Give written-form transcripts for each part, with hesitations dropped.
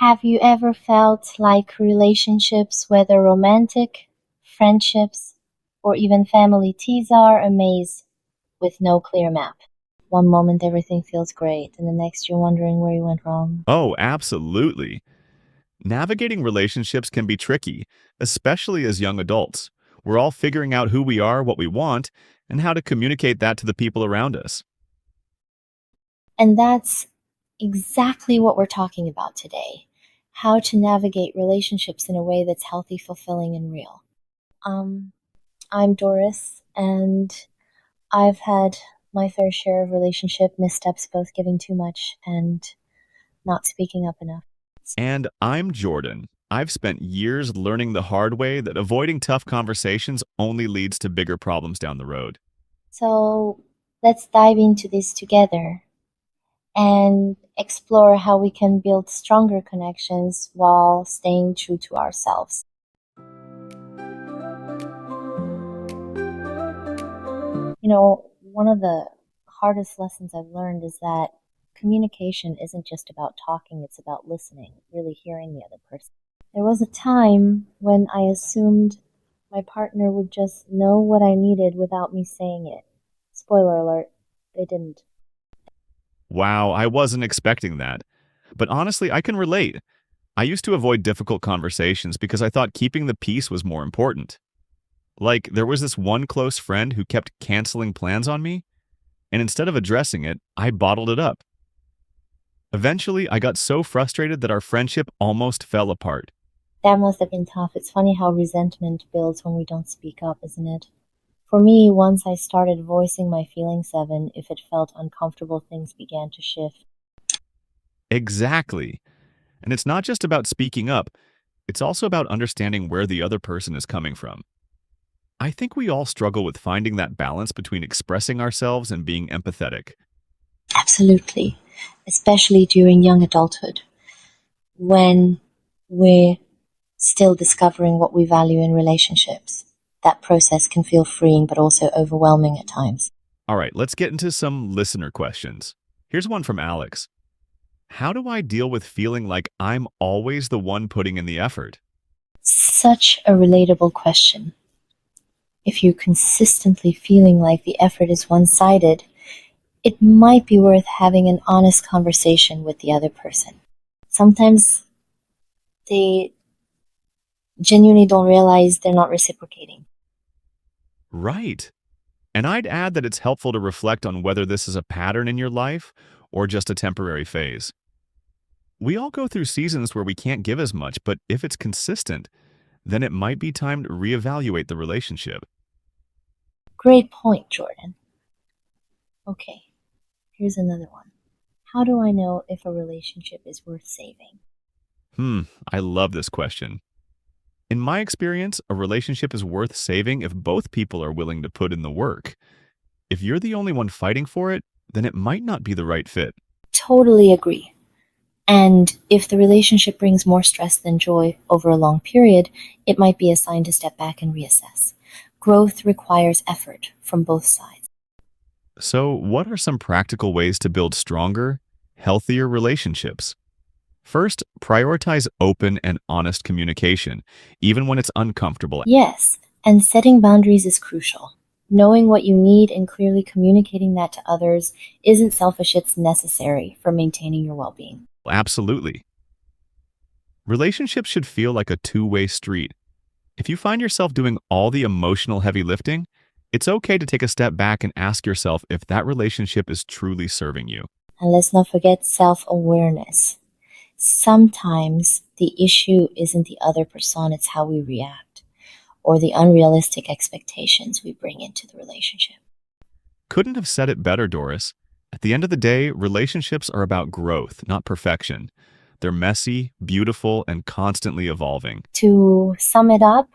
Have you ever felt like relationships, whether romantic, friendships, or even family ties, are a maze with no clear map? One moment everything feels great, and the next you're wondering where you went wrong. Oh, absolutely. Navigating relationships can be tricky, especially as young adults. We're all figuring out who we are, what we want, and how to communicate that to the people around us. And that's exactly what we're talking about today. How to navigate relationships in a way that's healthy, fulfilling, and real. Um, I'm Doris, and I've had my fair share of relationship missteps, both giving too much and not speaking up enough. And I'm Jordan. I've spent years learning the hard way that avoiding tough conversations only leads to bigger problems down the road. So let's dive into this together and explore how we can build stronger connections while staying true to ourselves. One of the hardest lessons I've learned is that communication isn't just about talking, it's about listening, really hearing the other person. There was a time when I assumed my partner would just know what I needed without me saying it. Spoiler alert, they didn't. Wow, I wasn't expecting that. But honestly, I can relate. I used to avoid difficult conversations because I thought keeping the peace was more important. Like, there was this one close friend who kept canceling plans on me, and instead of addressing it, I bottled it up. Eventually, I got so frustrated that our friendship almost fell apart. That must have been tough. It's funny how resentment builds when we don't speak up, isn't it? For me, once I started voicing my feelings, even if it felt uncomfortable, things began to shift. Exactly. And it's not just about speaking up, it's also about understanding where the other person is coming from. I think we all struggle with finding that balance between expressing ourselves and being empathetic. Absolutely. Especially during young adulthood, when we're still discovering what we value in relationships. That process can feel freeing but also overwhelming at times. All right, let's get into some listener questions. Here's one from Alex. How do I deal with feeling like I'm always the one putting in the effort? Such a relatable question. If you're consistently feeling like the effort is one sided, it might be worth having an honest conversation with the other person. Sometimes they genuinely don't realize they're not reciprocating. Right. And I'd add that it's helpful to reflect on whether this is a pattern in your life or just a temporary phase. We all go through seasons where we can't give as much, but if it's consistent, then it might be time to reevaluate the relationship. Great point, Jordan. Okay, here's another one. How do I know if a relationship is worth saving? I love this question. In my experience, a relationship is worth saving if both people are willing to put in the work. If you're the only one fighting for it, then it might not be the right fit. Totally agree. And if the relationship brings more stress than joy over a long period, it might be a sign to step back and reassess. Growth requires effort from both sides. So, what are some practical ways to build stronger, healthier relationships? First, prioritize open and honest communication, even when it's uncomfortable. Yes, and setting boundaries is crucial. Knowing what you need and clearly communicating that to others isn't selfish, it's necessary for maintaining your well being. Absolutely. Relationships should feel like a two-way street. If you find yourself doing all the emotional heavy lifting, it's okay to take a step back and ask yourself if that relationship is truly serving you. And let's not forget self awareness. Sometimes the issue isn't the other person, it's how we react or the unrealistic expectations we bring into the relationship. Couldn't have said it better, Doris. At the end of the day, relationships are about growth, not perfection. They're messy, beautiful, and constantly evolving. To sum it up,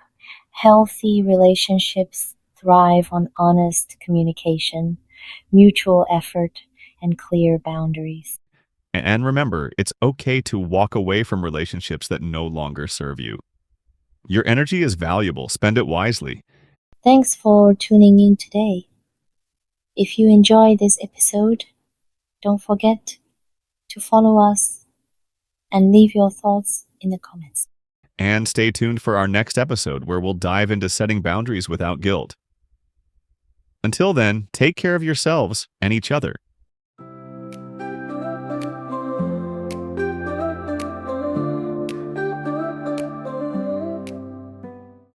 healthy relationships thrive on honest communication, mutual effort, and clear boundaries. And remember, it's okay to walk away from relationships that no longer serve you. Your energy is valuable. Spend it wisely. Thanks for tuning in today. If you enjoyed this episode, don't forget to follow us and leave your thoughts in the comments. And stay tuned for our next episode where we'll dive into setting boundaries without guilt. Until then, take care of yourselves and each other.